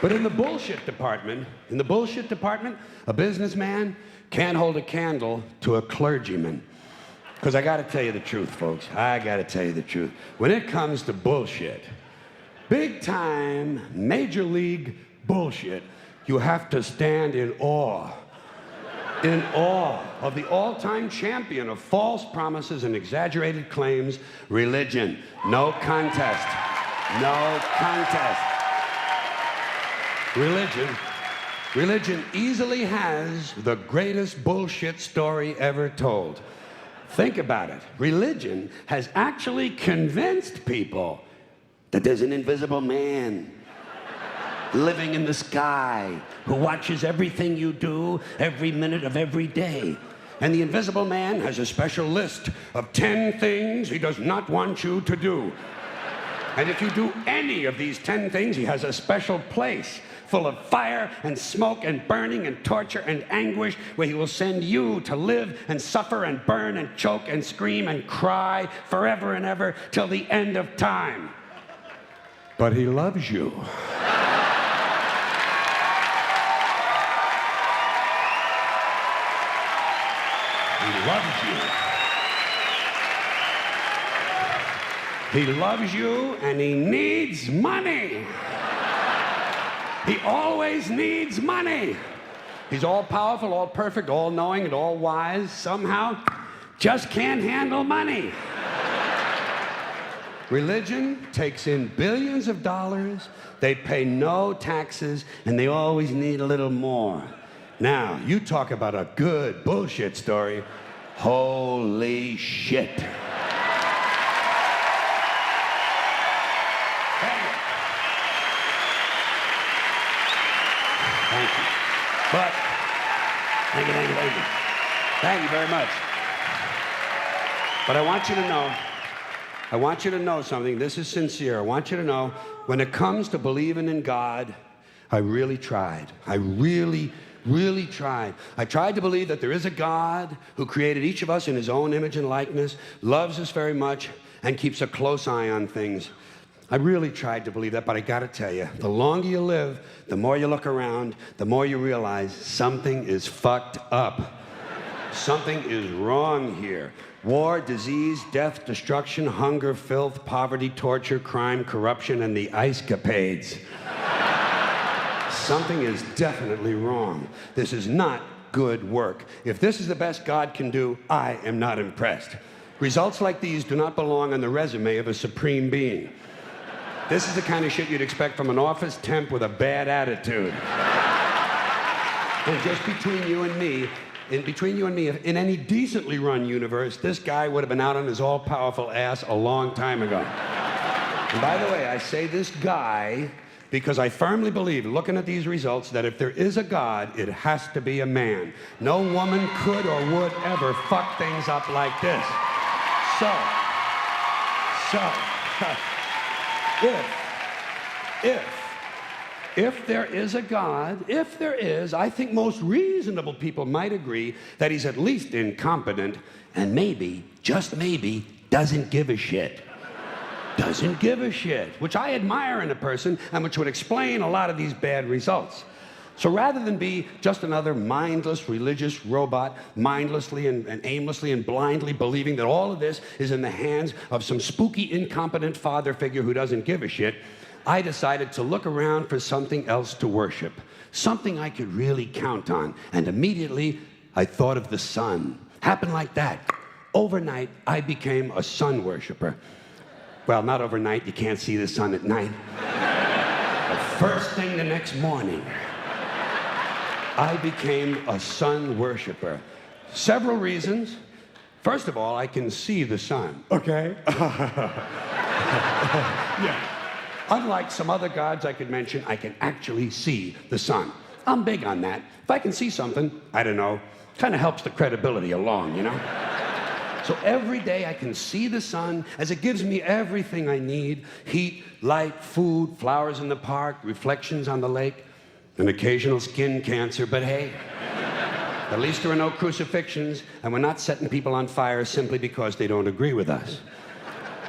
But in the bullshit department, a businessman can't hold a candle to a clergyman. Because I got to tell you the truth, folks. I got to tell you the truth. When it comes to bullshit, big time, major league bullshit, you have to stand in awe of the all-time champion of false promises and exaggerated claims, religion. No contest. No contest. Religion easily has the greatest bullshit story ever told. Think about it. Religion has actually convinced people that there's an invisible man living in the sky who watches everything you do every minute of every day. And the invisible man has a special list of 10 things he does not want you to do. And if you do any of these 10 things, he has a special place full of fire and smoke and burning and torture and anguish where he will send you to live and suffer and burn and choke and scream and cry forever and ever till the end of time. But he loves you. He loves you. He loves you and he needs money. He always needs money. He's all powerful, all perfect, all knowing, and all wise. Somehow, just can't handle money. Religion takes in billions of dollars. They pay no taxes, and they always need a little more. Now, you talk about a good bullshit story. Holy shit. Thank you. But, thank you. Thank you very much. But I want you to know something. This is sincere. I want you to know, when it comes to believing in God, I really tried. I really tried. I tried to believe that there is a God who created each of us in his own image and likeness, loves us very much, and keeps a close eye on things. I really tried to believe that, but I gotta tell you, the longer you live, the more you look around, the more you realize something is fucked up. Something is wrong here. War, disease, death, destruction, hunger, filth, poverty, torture, crime, corruption, and the ice-capades. Something is definitely wrong. This is not good work. If this is the best God can do, I am not impressed. Results like these do not belong on the resume of a supreme being. This is the kind of shit you'd expect from an office temp with a bad attitude. And just between you and me, in any decently run universe, this guy would have been out on his all-powerful ass a long time ago. And by the way, I say this guy because I firmly believe, looking at these results, that if there is a God, it has to be a man. No woman could or would ever fuck things up like this. If there is a God, I think most reasonable people might agree that he's at least incompetent and maybe, just maybe, doesn't give a shit. Doesn't give a shit, which I admire in a person and which would explain a lot of these bad results. So rather than be just another mindless religious robot, mindlessly and aimlessly and blindly believing that all of this is in the hands of some spooky, incompetent father figure who doesn't give a shit, I decided to look around for something else to worship, something I could really count on. And immediately, I thought of the sun. Happened like that. Overnight, I became a sun worshiper. Well, not overnight. You can't see the sun at night. But first thing the next morning, I became a sun worshiper. Several reasons. First of all, I can see the sun, okay? Yeah. Unlike some other gods I could mention, I can actually see the sun. I'm big on that. If I can see something, I don't know, kind of helps the credibility along, you know? So every day I can see the sun as it gives me everything I need: heat, light, food, flowers in the park, reflections on the lake, an occasional skin cancer, but hey, at least there are no crucifixions, and we're not setting people on fire simply because they don't agree with us.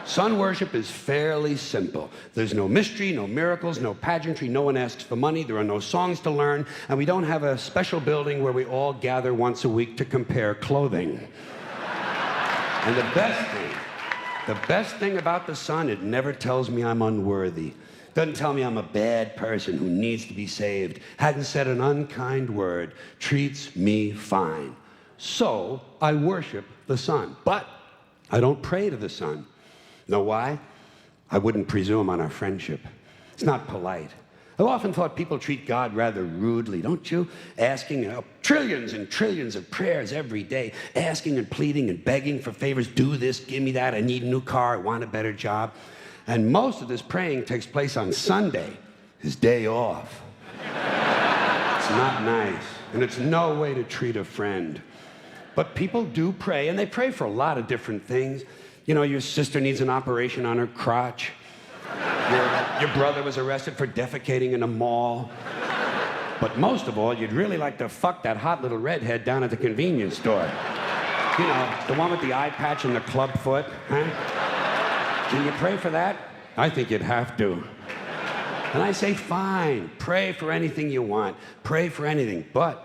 Sun worship is fairly simple. There's no mystery, no miracles, no pageantry, no one asks for money, there are no songs to learn, and we don't have a special building where we all gather once a week to compare clothing. And the best thing about the sun, it never tells me I'm unworthy. Doesn't tell me I'm a bad person who needs to be saved. Hadn't said an unkind word. Treats me fine. So I worship the sun. But I don't pray to the sun. Know why? I wouldn't presume on our friendship. It's not polite. I've often thought people treat God rather rudely, don't you? Asking trillions and trillions of prayers every day, asking and pleading and begging for favors. Do this, give me that, I need a new car, I want a better job. And most of this praying takes place on Sunday, his day off. It's not nice, and it's no way to treat a friend. But people do pray, and they pray for a lot of different things. You know, your sister needs an operation on her crotch. Your brother was arrested for defecating in a mall. But most of all, you'd really like to fuck that hot little redhead down at the convenience store. You know, the one with the eye patch and the club foot, huh? Can you pray for that? I think you'd have to. And I say, fine, pray for anything you want. Pray for anything. But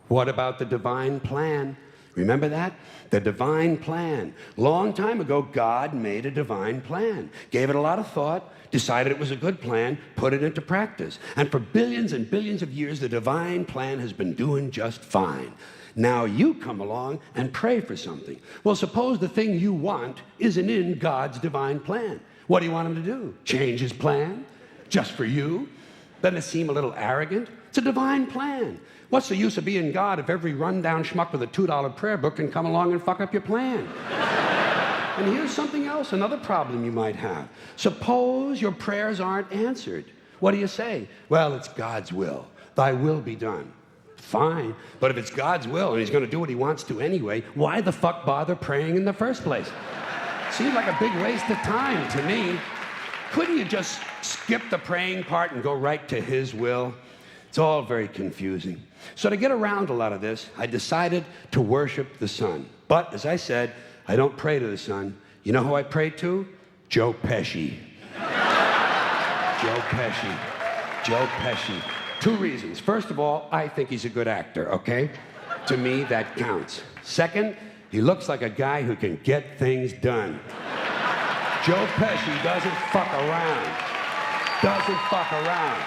what about the divine plan? Remember that? The divine plan. Long time ago, God made a divine plan. Gave it a lot of thought, decided it was a good plan, put it into practice. And for billions and billions of years, the divine plan has been doing just fine. Now you come along and pray for something. Well, suppose the thing you want isn't in God's divine plan. What do you want him to do? Change his plan? Just for you? Doesn't it seem a little arrogant? It's a divine plan. What's the use of being God if every rundown schmuck with a $2 prayer book can come along and fuck up your plan? And here's something else, another problem you might have. Suppose your prayers aren't answered. What do you say? Well, it's God's will. Thy will be done. Fine, but if it's God's will and he's going to do what he wants to anyway, why the fuck bother praying in the first place? Seems like a big waste of time to me. Couldn't you just skip the praying part and go right to his will? It's all very confusing. So to get around a lot of this, I decided to worship the sun. But as I said, I don't pray to the sun. You know who I pray to? Joe Pesci. Joe Pesci. Joe Pesci. Two reasons. First of all, I think he's a good actor, okay? To me, that counts. Second, he looks like a guy who can get things done. Joe Pesci doesn't fuck around. Doesn't fuck around.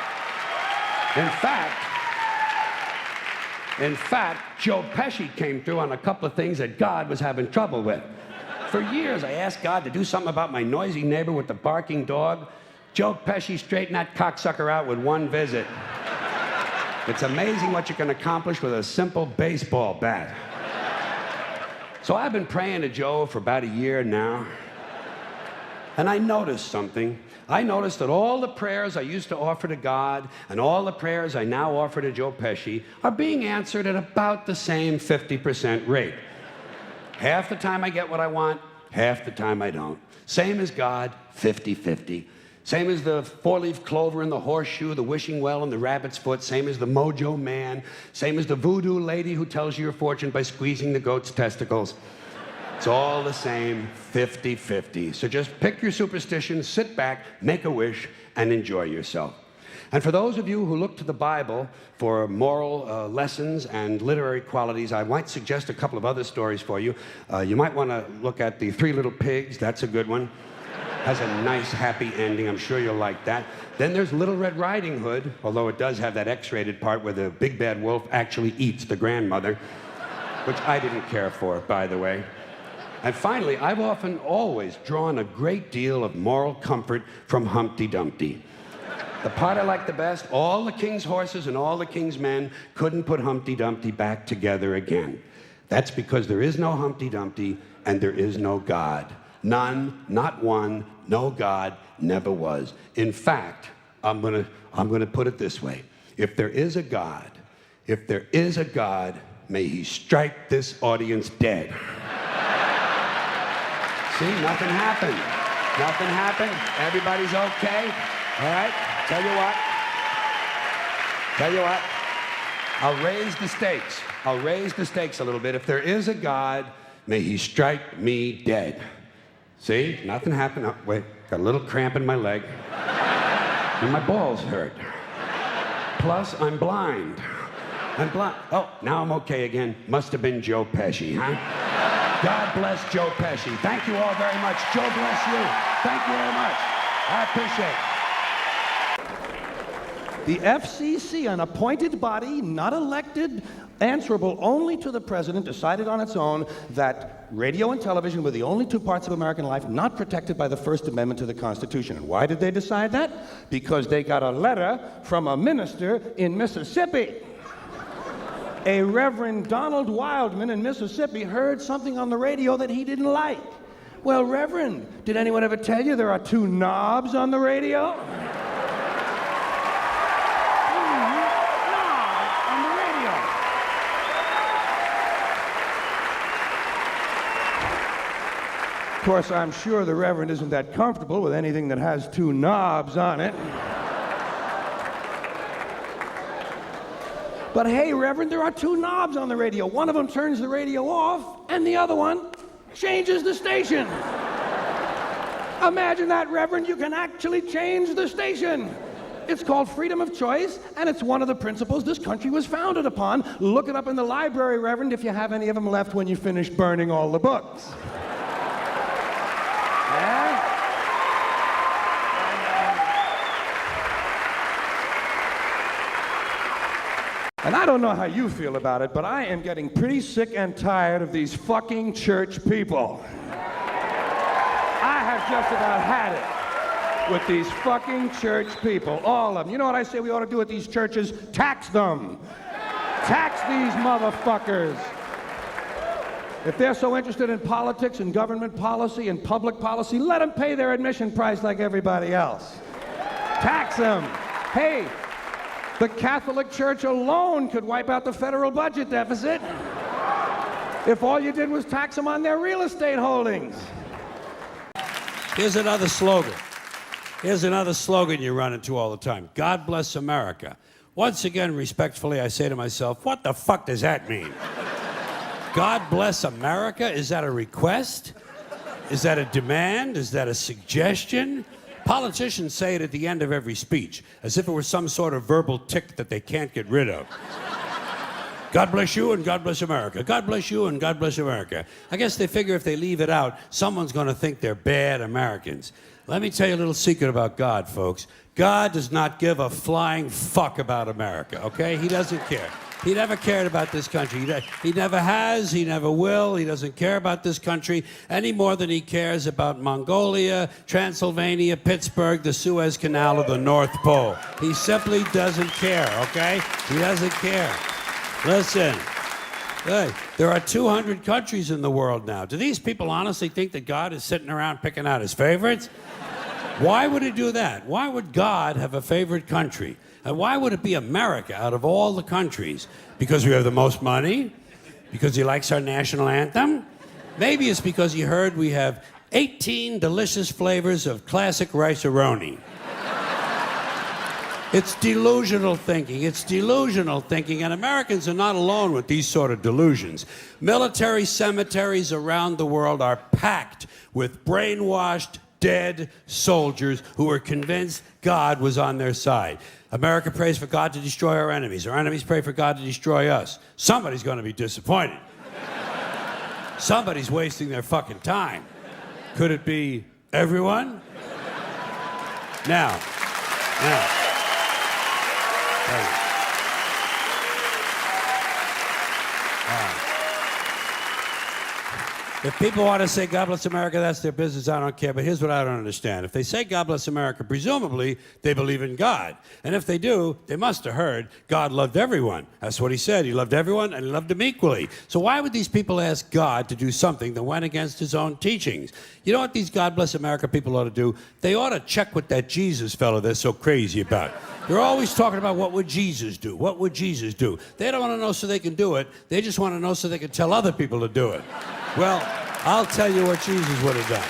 In fact, Joe Pesci came through on a couple of things that God was having trouble with. For years, I asked God to do something about my noisy neighbor with the barking dog. Joe Pesci straightened that cocksucker out with one visit. It's amazing what you can accomplish with a simple baseball bat. So I've been praying to Joe for about a year now. And I noticed something. I noticed that all the prayers I used to offer to God and all the prayers I now offer to Joe Pesci are being answered at about the same 50% rate. Half the time I get what I want, half the time I don't. Same as God, 50-50. Same as the four-leaf clover and the horseshoe, the wishing well and the rabbit's foot. Same as the mojo man. Same as the voodoo lady who tells you your fortune by squeezing the goat's testicles. It's all the same, 50-50. So just pick your superstition, sit back, make a wish, and enjoy yourself. And for those of you who look to the Bible for moral lessons and literary qualities, I might suggest a couple of other stories for you. You might want to look at The Three Little Pigs. That's a good one. Has a nice, happy ending. I'm sure you'll like that. Then there's Little Red Riding Hood, although it does have that X-rated part where the big bad wolf actually eats the grandmother, which I didn't care for, by the way. And finally, I've often always drawn a great deal of moral comfort from Humpty Dumpty. The part I like the best, all the king's horses and all the king's men couldn't put Humpty Dumpty back together again. That's because there is no Humpty Dumpty and there is no God. None, not one, no God, never was. In fact, I'm gonna put it this way. If there is a God, may he strike this audience dead. See, nothing happened. Nothing happened. Everybody's okay. All right? Tell you what. I'll raise the stakes. I'll raise the stakes a little bit. If there is a God, may he strike me dead. See, nothing happened. Oh, wait, got a little cramp in my leg. And my balls hurt. Plus, I'm blind. I'm blind. Oh, now I'm okay again. Must have been Joe Pesci, huh? God bless Joe Pesci. Thank you all very much. Joe bless you. Thank you very much. I appreciate it. The FCC, an appointed body, not elected, answerable only to the president, decided on its own that radio and television were the only two parts of American life not protected by the First Amendment to the Constitution. And why did they decide that? Because they got a letter from a minister in Mississippi. A Reverend Donald Wildman in Mississippi heard something on the radio that he didn't like. Well, Reverend, did anyone ever tell you there are two knobs on the radio? Of course, I'm sure the Reverend isn't that comfortable with anything that has two knobs on it. But hey, Reverend, there are two knobs on the radio. One of them turns the radio off, and the other one changes the station. Imagine that, Reverend. You can actually change the station. It's called freedom of choice, and it's one of the principles this country was founded upon. Look it up in the library, Reverend, if you have any of them left when you finish burning all the books. And I don't know how you feel about it, but I am getting pretty sick and tired of these fucking church people. I have just about had it with these fucking church people, all of them. You know what I say we ought to do at these churches? Tax them. Tax these motherfuckers. If they're so interested in politics and government policy and public policy, let them pay their admission price like everybody else. Tax them. Hey, the Catholic Church alone could wipe out the federal budget deficit if all you did was tax them on their real estate holdings. Here's another slogan. Here's another slogan you run into all the time. God bless America. Once again, respectfully, I say to myself, what the fuck does that mean? God bless America? Is that a request? Is that a demand? Is that a suggestion? Politicians say it at the end of every speech, as if it were some sort of verbal tic that they can't get rid of. God bless you and God bless America. God bless you and God bless America. I guess they figure if they leave it out, someone's going to think they're bad Americans. Let me tell you a little secret about God, folks. God does not give a flying fuck about America, okay? He doesn't care. He never cared about this country. He never has, he never will. He doesn't care about this country any more than he cares about Mongolia, Transylvania, Pittsburgh, the Suez Canal, or the North Pole. He simply doesn't care, okay? He doesn't care. Listen, hey, there are 200 countries in the world now. Do these people honestly think that God is sitting around picking out his favorites? Why would he do that? Why would God have a favorite country? And why would it be America out of all the countries? Because we have the most money? Because he likes our national anthem? Maybe it's because he heard we have 18 delicious flavors of classic rice-a-roni. It's delusional thinking. It's delusional thinking, and Americans are not alone with these sort of delusions. Military cemeteries around the world are packed with brainwashed, dead soldiers who were convinced God was on their side. America prays for God to destroy our enemies. Our enemies pray for God to destroy us. Somebody's going to be disappointed. Somebody's wasting their fucking time. Could it be everyone? Now. If people want to say God bless America, that's their business. I don't care. But here's what I don't understand. If they say God bless America, presumably they believe in God. And if they do, they must have heard God loved everyone. That's what he said. He loved everyone and he loved them equally. So why would these people ask God to do something that went against his own teachings? You know what these God bless America people ought to do? They ought to check with that Jesus fellow they're so crazy about. They're always talking about what would Jesus do? What would Jesus do? They don't want to know so they can do it. They just want to know so they can tell other people to do it. Well, I'll tell you what Jesus would have done.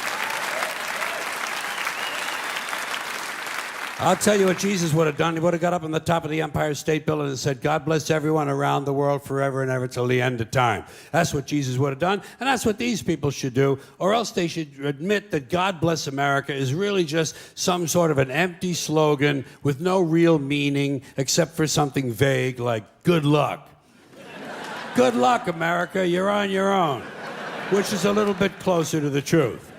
I'll tell you what Jesus would have done. He would have got up on the top of the Empire State Building and said, God bless everyone around the world forever and ever till the end of time. That's what Jesus would have done, and that's what these people should do, or else they should admit that God bless America is really just some sort of an empty slogan with no real meaning except for something vague like good luck. Good luck, America, you're on your own, which is a little bit closer to the truth.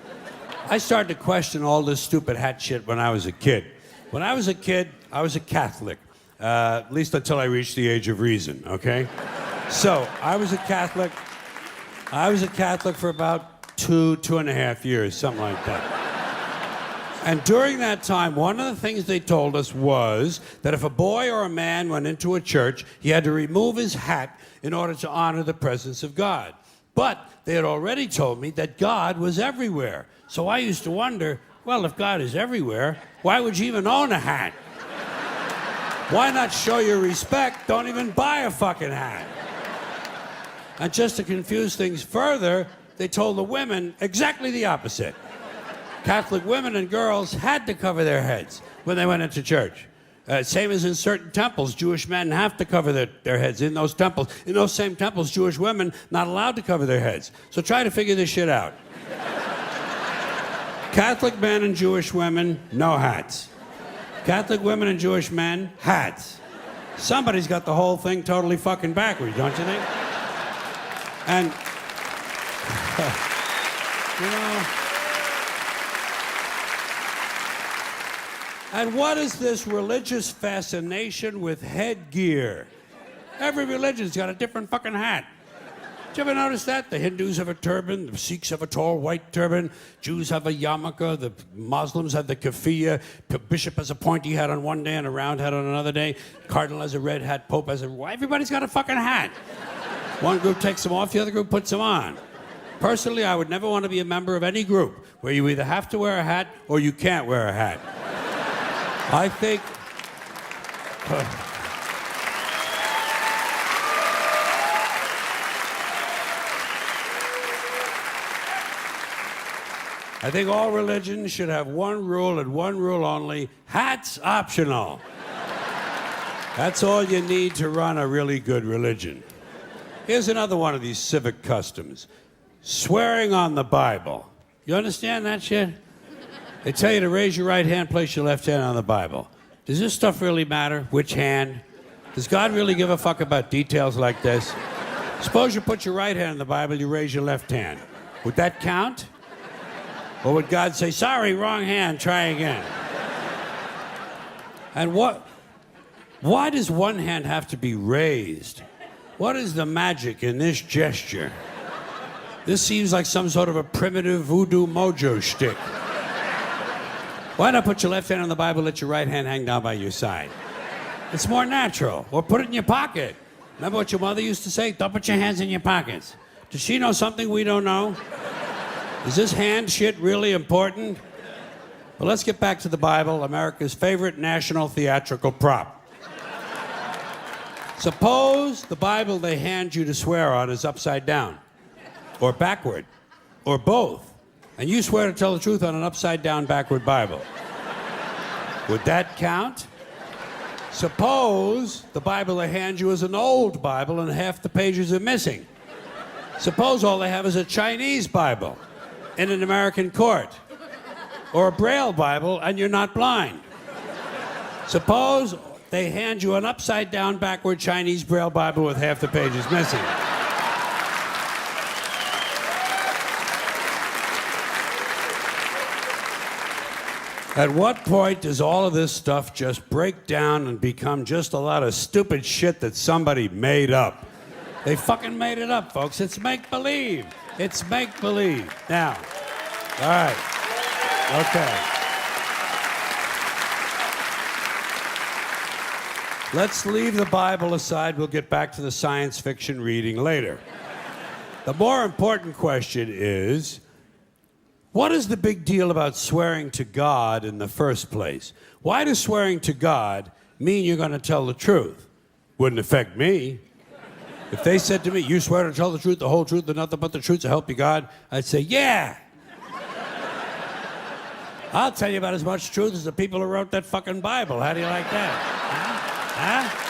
I started to question all this stupid hat shit when I was a kid. When I was a kid, I was a Catholic, at least until I reached the age of reason, okay? So, I was a Catholic for about 2.5 years, something like that. And during that time, one of the things they told us was that if a boy or a man went into a church, he had to remove his hat in order to honor the presence of God. But they had already told me that God was everywhere. So I used to wonder, well, if God is everywhere, why would you even own a hat? Why not show your respect? Don't even buy a fucking hat. And just to confuse things further, they told the women exactly the opposite. Catholic women and girls had to cover their heads when they went into church. Same as in certain temples, Jewish men have to cover their heads in those temples. In those same temples, Jewish women not allowed to cover their heads. So try to figure this shit out. Catholic men and Jewish women, no hats. Catholic women and Jewish men, hats. Somebody's got the whole thing totally fucking backwards, don't you think? And, you know, and what is this religious fascination with headgear? Every religion's got a different fucking hat. Did you ever notice that? The Hindus have a turban, the Sikhs have a tall white turban, Jews have a yarmulke, the Muslims have the keffiyeh, the bishop has a pointy hat on one day and a round hat on another day, Cardinal has a red hat, Pope has a... Everybody's got a fucking hat. One group takes them off, the other group puts them on. Personally, I would never want to be a member of any group where you either have to wear a hat or you can't wear a hat. I think... I think all religions should have one rule and one rule only: hats optional. That's all you need to run a really good religion. Here's another one of these civic customs: swearing on the Bible. You understand that shit? They tell you to raise your right hand, place your left hand on the Bible. Does this stuff really matter? Which hand? Does God really give a fuck about details like this? Suppose you put your right hand in the Bible, you raise your left hand. Would that count? Or would God say, sorry, wrong hand, try again? And why does one hand have to be raised? What is the magic in this gesture? This seems like some sort of a primitive voodoo mojo shtick. Why not put your left hand on the Bible, let your right hand hang down by your side? It's more natural. Or put it in your pocket. Remember what your mother used to say? Don't put your hands in your pockets. Does she know something we don't know? Is this hand shit really important? Well, let's get back to the Bible, America's favorite national theatrical prop. Suppose the Bible they hand you to swear on is upside down, or backward, or both, and you swear to tell the truth on an upside down, backward Bible. Would that count? Suppose the Bible they hand you is an old Bible and half the pages are missing. Suppose all they have is a Chinese Bible in an American court, or a Braille Bible and you're not blind. Suppose they hand you an upside down, backward Chinese Braille Bible with half the pages missing. At what point does all of this stuff just break down and become just a lot of stupid shit that somebody made up? They fucking made it up, folks. It's make-believe. It's make-believe. Now, all right. Okay. Let's leave the Bible aside. We'll get back to the science fiction reading later. The more important question is, what is the big deal about swearing to God in the first place? Why does swearing to God mean you're going to tell the truth? Wouldn't affect me. If they said to me, you swear to tell the truth, the whole truth, and nothing but the truth to help you God, I'd say, yeah. I'll tell you about as much truth as the people who wrote that fucking Bible. How do you like that? Huh?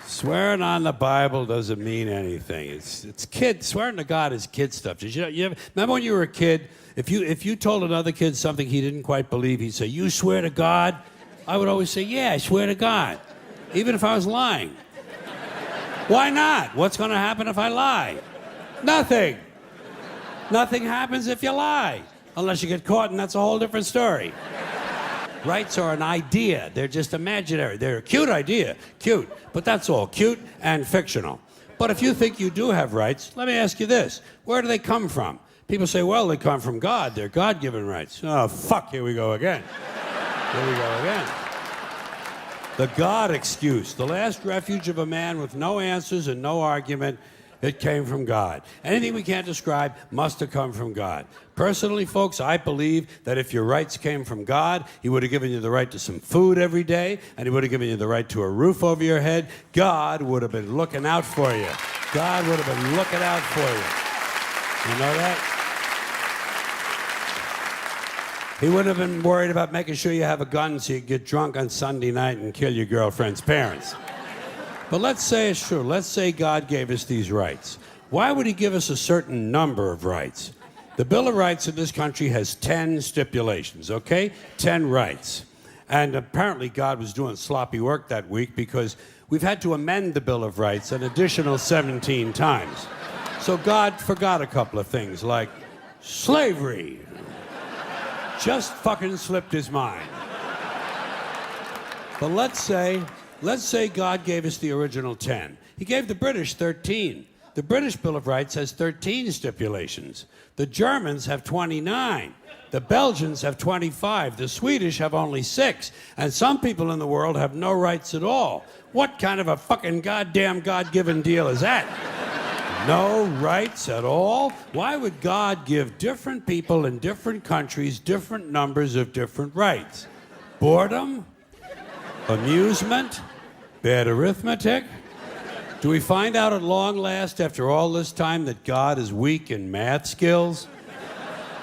Swearing on the Bible doesn't mean anything. It's kid. Swearing to God is kid stuff. Did you remember when you were a kid? If you told another kid something he didn't quite believe, he'd say, "You swear to God?" I would always say, "Yeah, I swear to God," even if I was lying. Why not? What's going to happen if I lie? Nothing. Nothing happens if you lie, unless you get caught, and that's a whole different story. Rights are an idea. They're just imaginary. They're a cute idea. Cute. But that's all. Cute and fictional. But if you think you do have rights, let me ask you this. Where do they come from? People say, well, they come from God. They're God-given rights. Oh, fuck, here we go again. Here we go again. The God excuse. The last refuge of a man with no answers and no argument. It came from God. Anything we can't describe must have come from God. Personally, folks, I believe that if your rights came from God, he would have given you the right to some food every day, and he would have given you the right to a roof over your head. God would have been looking out for you. God would have been looking out for you. You know that? He wouldn't have been worried about making sure you have a gun so you get drunk on Sunday night and kill your girlfriend's parents. But let's say it's true. Let's say God gave us these rights. Why would he give us a certain number of rights? The Bill of Rights in this country has 10 stipulations, okay? 10 rights. And apparently God was doing sloppy work that week because we've had to amend the Bill of Rights an additional 17 times. So God forgot a couple of things like slavery. Just fucking slipped his mind. But let's say God gave us the original 10. He gave the British 13. The British Bill of Rights has 13 stipulations. The Germans have 29. The Belgians have 25. The Swedish have only 6. And some people in the world have no rights at all. What kind of a fucking goddamn God-given deal is that? No rights at all? Why would God give different people in different countries different numbers of different rights? Boredom? Amusement? Bad arithmetic? Do we find out at long last, after all this time, that God is weak in math skills?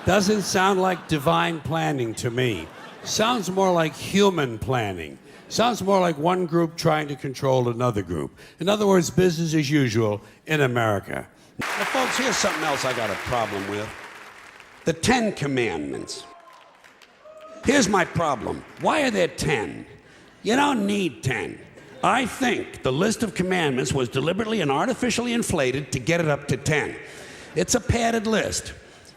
Doesn't sound like divine planning to me. Sounds more like human planning. Sounds more like one group trying to control another group. In other words, business as usual in America. Now, folks, here's something else I got a problem with. The 10 Commandments. Here's my problem. Why are there 10? You don't need 10. I think the list of commandments was deliberately and artificially inflated to get it up to 10. It's a padded list.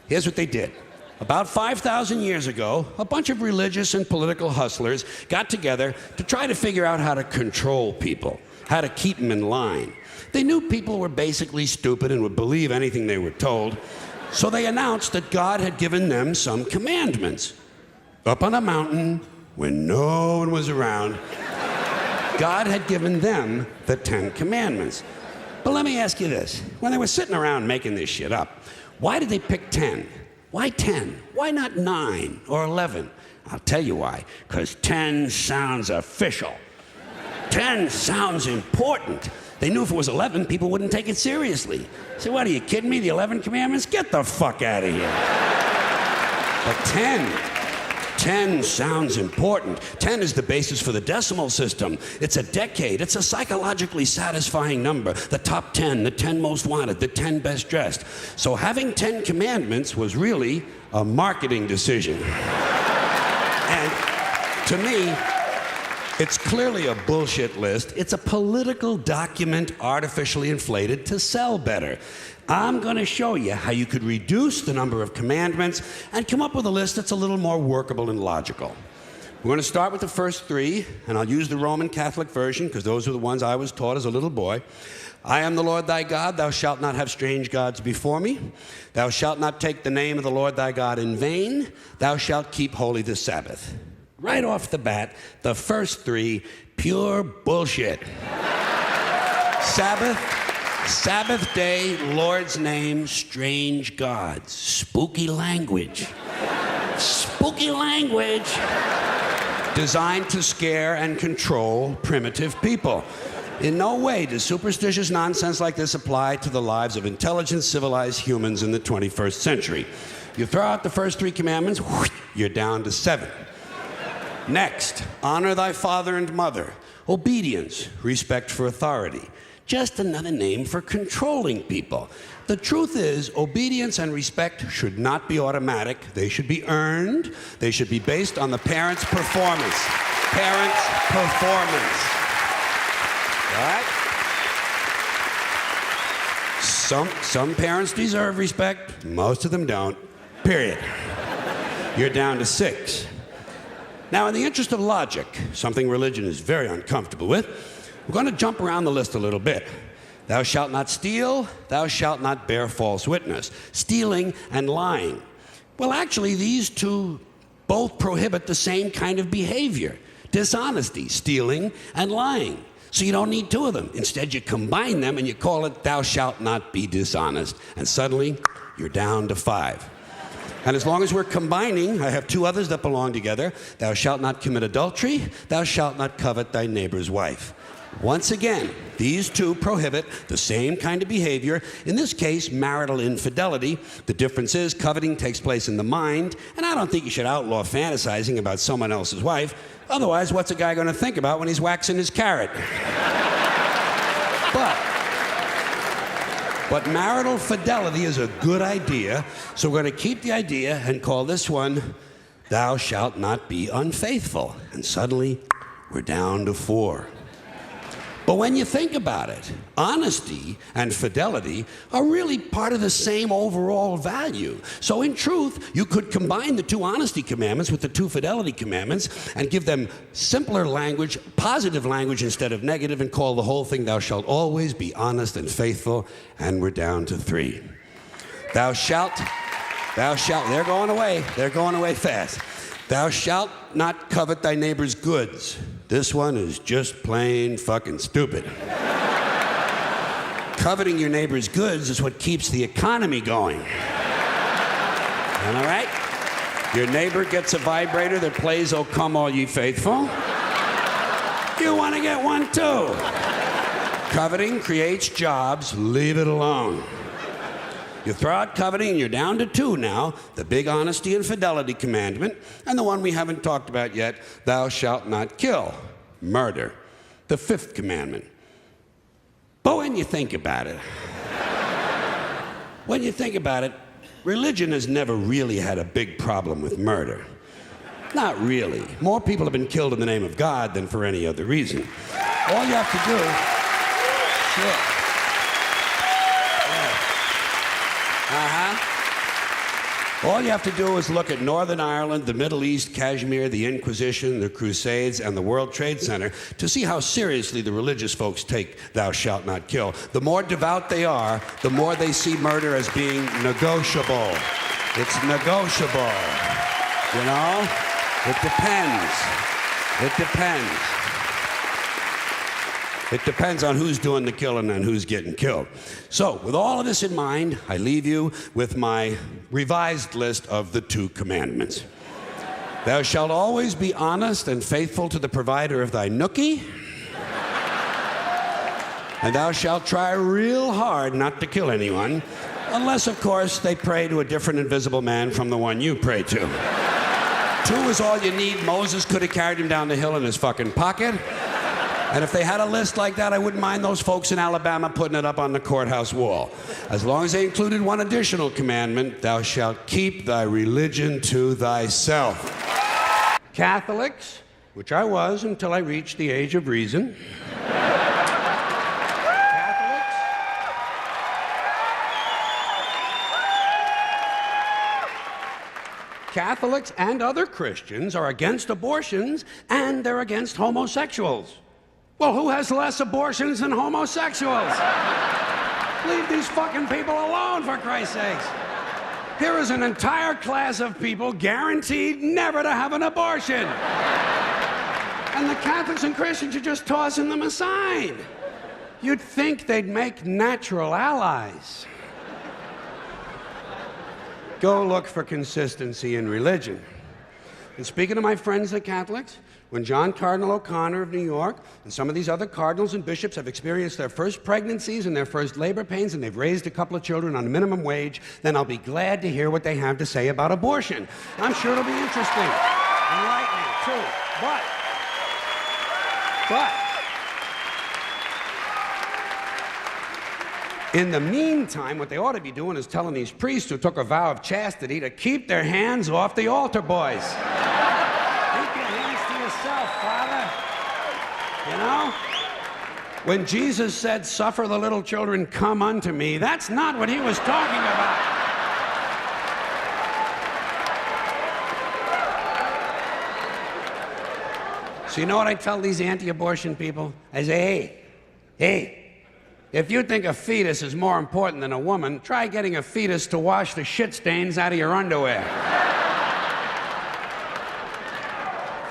Here's what they did. About 5,000 years ago, a bunch of religious and political hustlers got together to try to figure out how to control people, how to keep them in line. They knew people were basically stupid and would believe anything they were told, so they announced that God had given them some commandments. Up on a mountain, when no one was around, God had given them the 10 Commandments. But let me ask you this. When they were sitting around making this shit up, why did they pick 10? Why 10? Why not 9 or 11? I'll tell you why. Because 10 sounds official. 10 sounds important. They knew if it was 11, people wouldn't take it seriously. Say, what, are you kidding me? The 11 Commandments? Get the fuck out of here. But 10 sounds important. 10 is the basis for the decimal system. It's a decade. It's a psychologically satisfying number. The top 10, the 10 most wanted, the 10 best dressed. So having 10 commandments was really a marketing decision. And to me, it's clearly a bullshit list. It's a political document artificially inflated to sell better. I'm going to show you how you could reduce the number of commandments and come up with a list that's a little more workable and logical. We're going to start with the first 3, and I'll use the Roman Catholic version because those are the ones I was taught as a little boy. I am the Lord thy God. Thou shalt not have strange gods before me. Thou shalt not take the name of the Lord thy God in vain. Thou shalt keep holy the Sabbath. Right off the bat, the first 3, pure bullshit. Sabbath day, Lord's name, strange gods. Spooky language. Spooky language. Designed to scare and control primitive people. In no way does superstitious nonsense like this apply to the lives of intelligent, civilized humans in the 21st century. You throw out the first 3 commandments, you're down to 7. Next, honor thy father and mother. Obedience, respect for authority. Just another name for controlling people. The truth is, obedience and respect should not be automatic. They should be earned. They should be based on the parent's performance. Parents' performance. All right? Some parents deserve respect. Most of them don't. Period. You're down to 6. Now, in the interest of logic, something religion is very uncomfortable with, we're going to jump around the list a little bit. Thou shalt not steal, thou shalt not bear false witness. Stealing and lying. Well, actually, these two both prohibit the same kind of behavior. Dishonesty, stealing, and lying. So you don't need 2 of them. Instead, you combine them and you call it thou shalt not be dishonest. And suddenly, you're down to 5. And as long as we're combining, I have 2 others that belong together. Thou shalt not commit adultery, thou shalt not covet thy neighbor's wife. Once again, these 2 prohibit the same kind of behavior, in this case, marital infidelity. The difference is coveting takes place in the mind, and I don't think you should outlaw fantasizing about someone else's wife. Otherwise, what's a guy going to think about when he's waxing his carrot? But marital fidelity is a good idea, so we're going to keep the idea and call this one, thou shalt not be unfaithful. And suddenly, we're down to 4. But when you think about it, honesty and fidelity are really part of the same overall value. So in truth, you could combine the 2 honesty commandments with the 2 fidelity commandments and give them simpler language, positive language instead of negative, and call the whole thing, thou shalt always be honest and faithful, and we're down to 3. Thou shalt, they're going away fast. Thou shalt not covet thy neighbor's goods. This one is just plain fucking stupid. Coveting your neighbor's goods is what keeps the economy going. Am I right? Your neighbor gets a vibrator that plays "O Come All Ye Faithful." You want to get one too. Coveting creates jobs. Leave it alone. You throw out coveting and you're down to 2 now, the big honesty and fidelity commandment, and the one we haven't talked about yet, thou shalt not kill, murder, the 5th commandment. But when you think about it, religion has never really had a big problem with murder. Not really. More people have been killed in the name of God than for any other reason. All you have to do... Shit. All you have to do is look at Northern Ireland, the Middle East, Kashmir, the Inquisition, the Crusades, and the World Trade Center to see how seriously the religious folks take thou shalt not kill. The more devout they are, the more they see murder as being negotiable. It's negotiable. You know? It depends. It depends on who's doing the killing and who's getting killed. So, with all of this in mind, I leave you with my revised list of the 2 commandments. Thou shalt always be honest and faithful to the provider of thy nookie. And thou shalt try real hard not to kill anyone, unless, of course, they pray to a different invisible man from the one you pray to. 2 is all you need. Moses could have carried him down the hill in his fucking pocket. And if they had a list like that, I wouldn't mind those folks in Alabama putting it up on the courthouse wall. As long as they included one additional commandment, thou shalt keep thy religion to thyself. Catholics, which I was until I reached the age of reason. Catholics and other Christians are against abortions, and they're against homosexuals. Well, who has less abortions than homosexuals? Leave these fucking people alone, for Christ's sakes. Here is an entire class of people guaranteed never to have an abortion. And the Catholics and Christians are just tossing them aside. You'd think they'd make natural allies. Go look for consistency in religion. And speaking to my friends, the Catholics, when John Cardinal O'Connor of New York and some of these other cardinals and bishops have experienced their first pregnancies and their first labor pains and they've raised a couple of children on minimum wage, then I'll be glad to hear what they have to say about abortion. I'm sure it'll be interesting. Enlightening, too. But, in the meantime, what they ought to be doing is telling these priests who took a vow of chastity to keep their hands off the altar boys. Keep your hands to yourself, Father. You know? When Jesus said, "Suffer the little children come unto me," that's not what he was talking about. So you know what I tell these anti-abortion people? I say, hey, if you think a fetus is more important than a woman, try getting a fetus to wash the shit stains out of your underwear.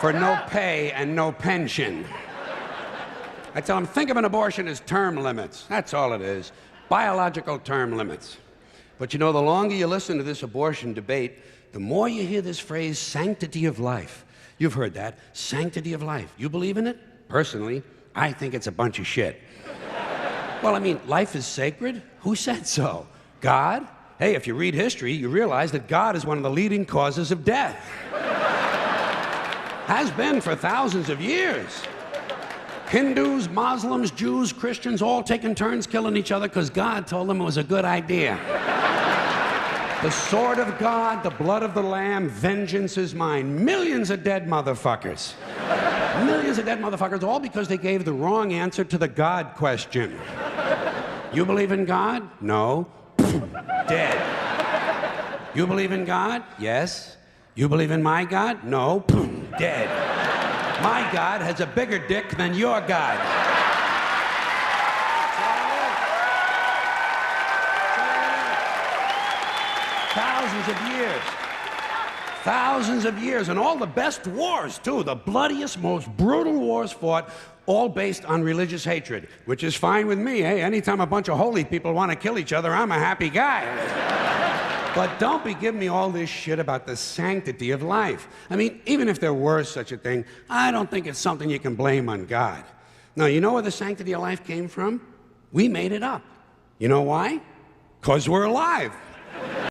For no pay and no pension. I tell them, think of an abortion as term limits. That's all it is. Biological term limits. But you know, the longer you listen to this abortion debate, the more you hear this phrase, sanctity of life. You've heard that, sanctity of life. You believe in it? Personally, I think it's a bunch of shit. Well, I mean, life is sacred? Who said so? God? Hey, if you read history, you realize that God is one of the leading causes of death. Has been for thousands of years. Hindus, Muslims, Jews, Christians, all taking turns killing each other because God told them it was a good idea. The sword of God, the blood of the Lamb, vengeance is mine. Millions of dead motherfuckers. Millions of dead motherfuckers, all because they gave the wrong answer to the God question. You believe in God? No. Dead. You believe in God? Yes. You believe in my God? No. Dead. My God has a bigger dick than your God. Thousands of years. Thousands of years, and all the best wars, too. The bloodiest, most brutal wars fought, all based on religious hatred, which is fine with me. Hey, anytime a bunch of holy people want to kill each other, I'm a happy guy. But don't be giving me all this shit about the sanctity of life. I mean, even if there were such a thing, I don't think it's something you can blame on God. Now, you know where the sanctity of life came from? We made it up. You know why? 'Cause we're alive.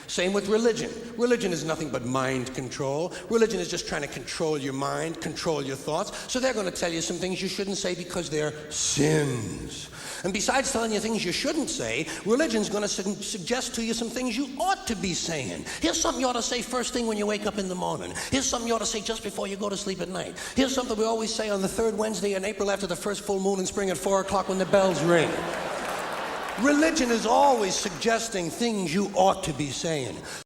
Same with religion. Religion is nothing but mind control. Religion is just trying to control your mind, control your thoughts. So they're going to tell you some things you shouldn't say because they're sins. And besides telling you things you shouldn't say, religion's going to suggest to you some things you ought to be saying. Here's something you ought to say first thing when you wake up in the morning. Here's something you ought to say just before you go to sleep at night. Here's something we always say on the third Wednesday in April after the first full moon in spring at 4 o'clock when the bells ring. Religion is always suggesting things you ought to be saying.